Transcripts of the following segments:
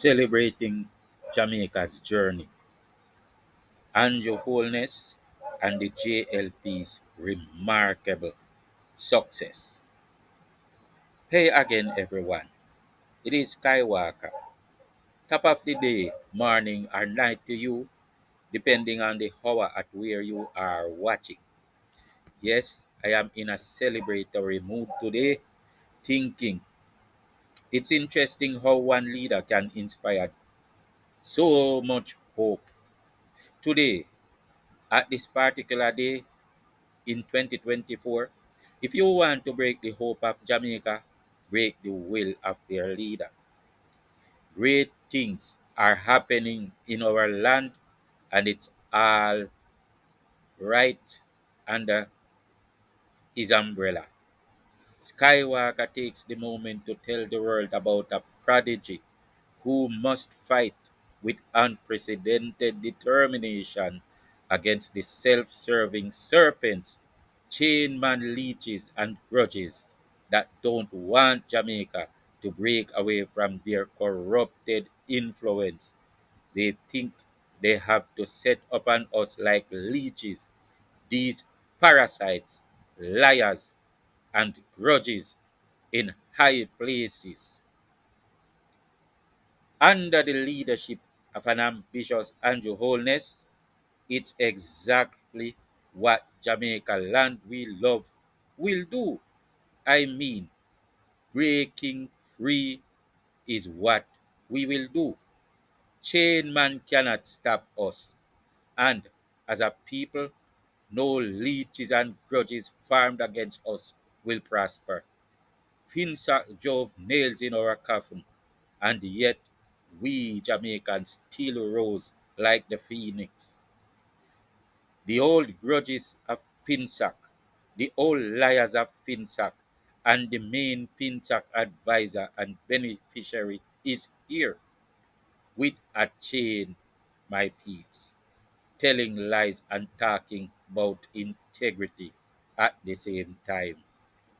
celebrating Jamaica's journey, Andrew Holness and the JLP's remarkable success. Hey again, everyone. It is SkyWalker. Top of the day, morning, or night to you, depending on the hour at where you are watching. Yes, I am in a celebratory mood today, thinking it's interesting how one leader can inspire so much hope. Today, at this particular day in 2024, if you want to break the hope of Jamaica, break the will of their leader. Great things are happening in our land, and it's all right under his umbrella. Skywalker takes the moment to tell the world about a prodigy who must fight with unprecedented determination against the self-serving serpents, chain man leeches, and grudges that don't want Jamaica to break away from their corrupted influence. They think they have to set upon us like leeches, these parasites, liars, and grudges in high places. Under the leadership of an ambitious Andrew Holness, it's exactly what Jamaica land we love will do. I mean, breaking free is what we will do. Chain man cannot stop us. And as a people, no leeches and grudges farmed against us will prosper. FINSAC drove nails in our coffin, and yet we Jamaicans still rose like the phoenix. The old grudges of FINSAC, the old liars of FINSAC, and the main FINSAC advisor and beneficiary is here with a chain, my peeps, telling lies and talking about integrity at the same time.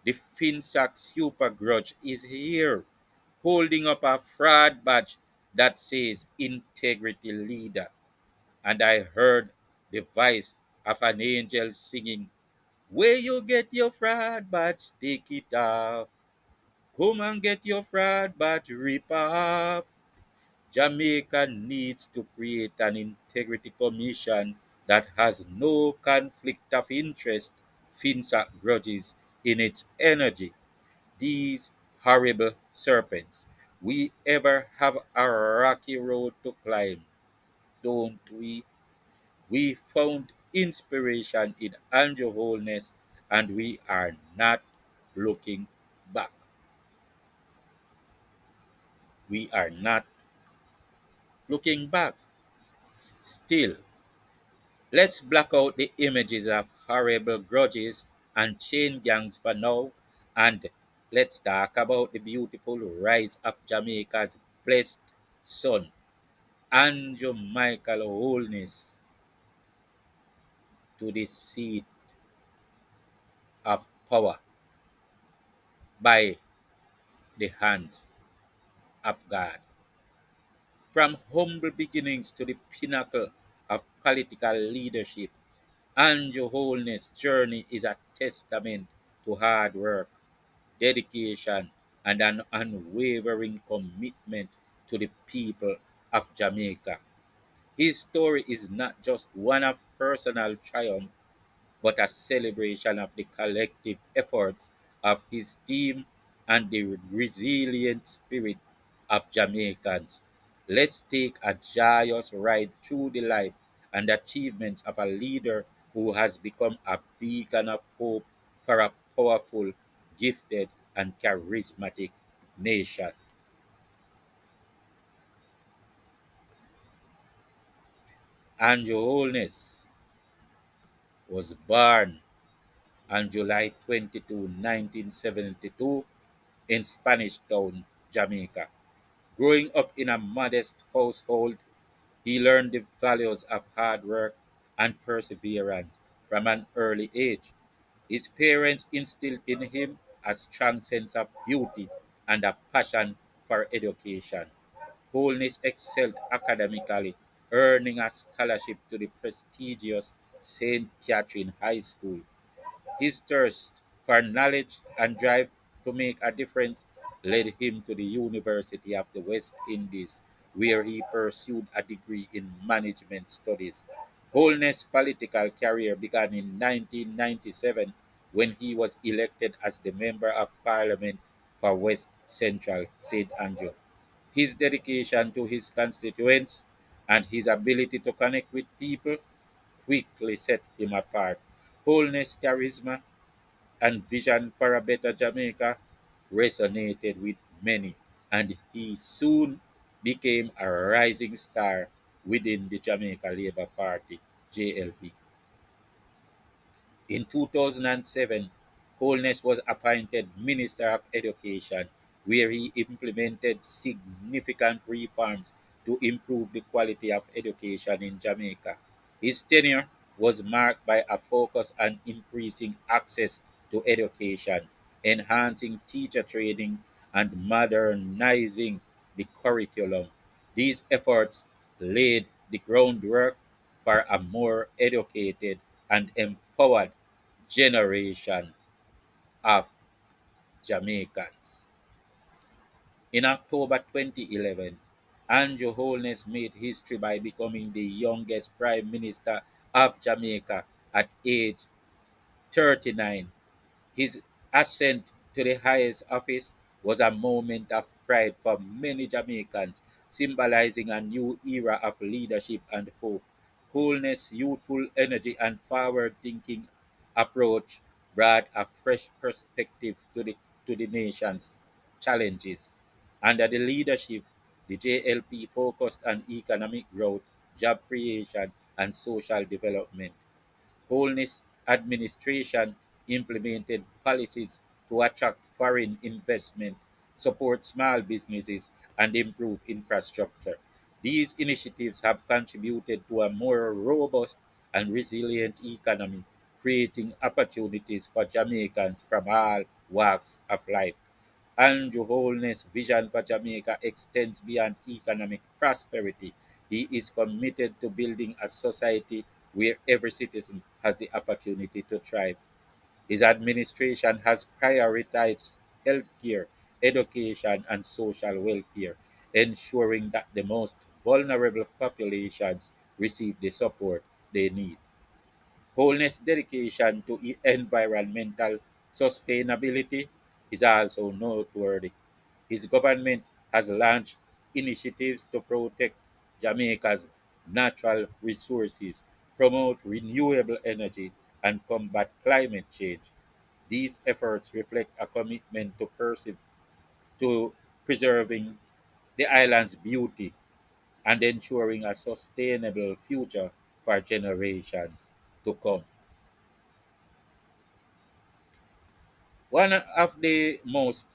The FINSAC super grudge is here, holding up a fraud badge that says integrity leader. And I heard the voice of an angel singing, "Where you get your fraud badge, take it off. Come and get your fraud badge, rip off." Jamaica needs to create an integrity commission that has no conflict of interest, FINSAC grudges in its energy. These horrible serpents. We ever have a rocky road to climb, don't we? We found inspiration in Andrew Holness, and we are not looking back. We are not looking back. Still, let's block out the images of horrible grudges and chain gangs for now, and let's talk about the beautiful rise of Jamaica's blessed son, Andrew Michael Holness, to the seat of power by the hands of God. From humble beginnings to the pinnacle of political leadership, Andrew Holness' journey is a testament to hard work, dedication, and an unwavering commitment to the people of Jamaica. His story is not just one of personal triumph, but a celebration of the collective efforts of his team and the resilient spirit of Jamaicans. Let's take a joyous ride through the life and achievements of a leader who has become a beacon of hope for a powerful, gifted, and charismatic nation. Andrew Holness was born on July 22, 1972, in Spanish Town, Jamaica. Growing up in a modest household, he learned the values of hard work and perseverance from an early age. His parents instilled in him a strong sense of duty and a passion for education. Holness excelled academically, earning a scholarship to the prestigious St. Catherine High School. His thirst for knowledge and drive to make a difference led him to the University of the West Indies, where he pursued a degree in management studies. Holness' political career began in 1997 when he was elected as the Member of Parliament for West Central St. Andrew. His dedication to his constituents and his ability to connect with people quickly set him apart. Holness' charisma and vision for a better Jamaica resonated with many, and he soon became a rising star within the Jamaica Labour Party, JLP. In 2007, Holness was appointed Minister of Education, where he implemented significant reforms to improve the quality of education in Jamaica. His tenure was marked by a focus on increasing access to education, enhancing teacher training, and modernizing the curriculum. These efforts laid the groundwork for a more educated and empowered generation of Jamaicans. In October 2011, Andrew Holness made history by becoming the youngest Prime Minister of Jamaica at age 39. His ascent to the highest office was a moment of pride for many Jamaicans, symbolizing a new era of leadership and hope. Coolness, youthful energy, and forward thinking approach brought a fresh perspective to the nation's challenges. Under the leadership, the JLP focused on economic growth, job creation, and social development. Holness administration implemented policies to attract foreign investment, support small businesses, and improve infrastructure. These initiatives have contributed to a more robust and resilient economy, creating opportunities for Jamaicans from all walks of life. Andrew Holness' vision for Jamaica extends beyond economic prosperity. He is committed to building a society where every citizen has the opportunity to thrive. His administration has prioritized healthcare, education, and social welfare, ensuring that the most vulnerable populations receive the support they need. Holness' dedication to environmental sustainability is also noteworthy. His government has launched initiatives to protect Jamaica's natural resources, promote renewable energy, and combat climate change. These efforts reflect a commitment to preserving the island's beauty and ensuring a sustainable future for generations to come. One of the most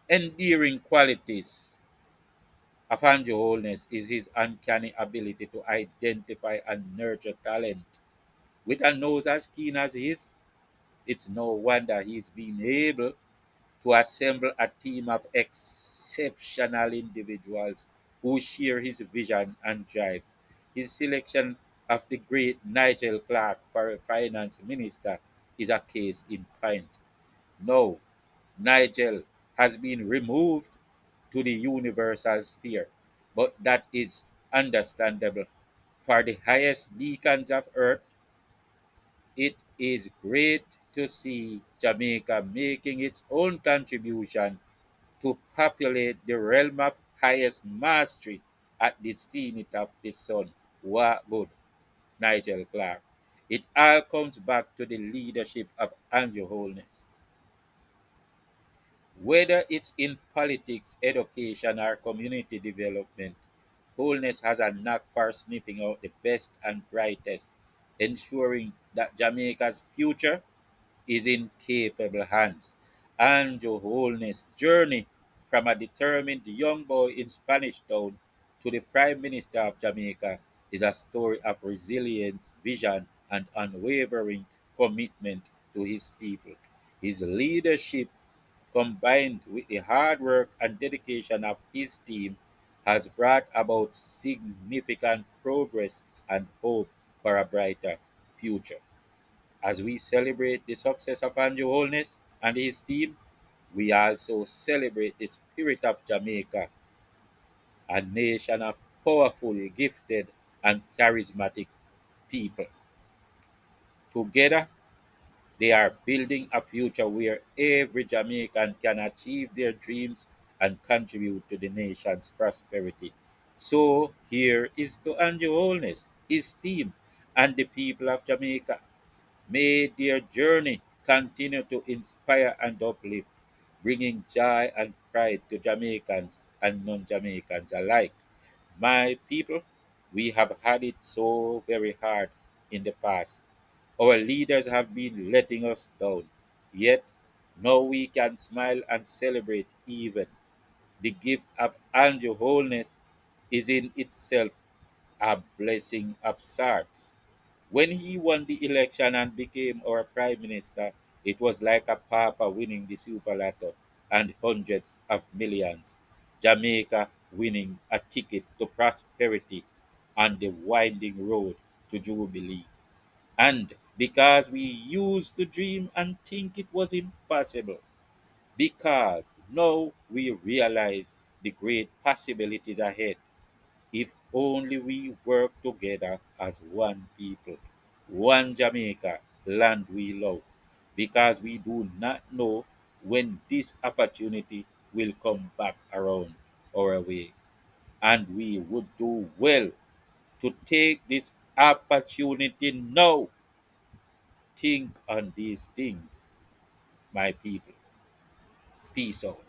endearing qualities of Andrew Holness is his uncanny ability to identify and nurture talent. With a nose as keen as his, it's no wonder he's been able to assemble a team of exceptional individuals who share his vision and drive. His selection of the great Nigel Clark for finance minister is a case in point. No, Nigel has been removed to the universal sphere, but that is understandable. For the highest beacons of earth, it is great to see Jamaica making its own contribution to populate the realm of highest mastery at the zenith of the sun. What good, Nigel Clark. It all comes back to the leadership of Andrew Holness. Whether it's in politics, education, or community development, Holness has a knack for sniffing out the best and brightest, ensuring that Jamaica's future is in capable hands. Andrew Holness' journey from a determined young boy in Spanish Town to the Prime Minister of Jamaica is a story of resilience, vision, and unwavering commitment to his people. His leadership, combined with the hard work and dedication of his team, has brought about significant progress and hope for a brighter future. As we celebrate the success of Andrew Holness and his team, we also celebrate the spirit of Jamaica, a nation of powerful, gifted, and charismatic people. Together, they are building a future where every Jamaican can achieve their dreams and contribute to the nation's prosperity. So, here is to Andrew Holness, his team, and the people of Jamaica. May their journey continue to inspire and uplift, bringing joy and pride to Jamaicans and non Jamaicans alike. My people, we have had it so very hard in the past. Our leaders have been letting us down. Yet, now we can smile and celebrate even. The gift of Andrew Wholeness is in itself a blessing of sorts. When he won the election and became our prime minister, it was like a papa winning the super lotto and hundreds of millions. Jamaica winning a ticket to prosperity on the winding road to Jubilee. And because we used to dream and think it was impossible, because now we realize the great possibilities ahead if only we work together as one people, one Jamaica, land we love, because we do not know when this opportunity will come back around our way. And we would do well to take this opportunity now. Think on these things, my people. Peace out.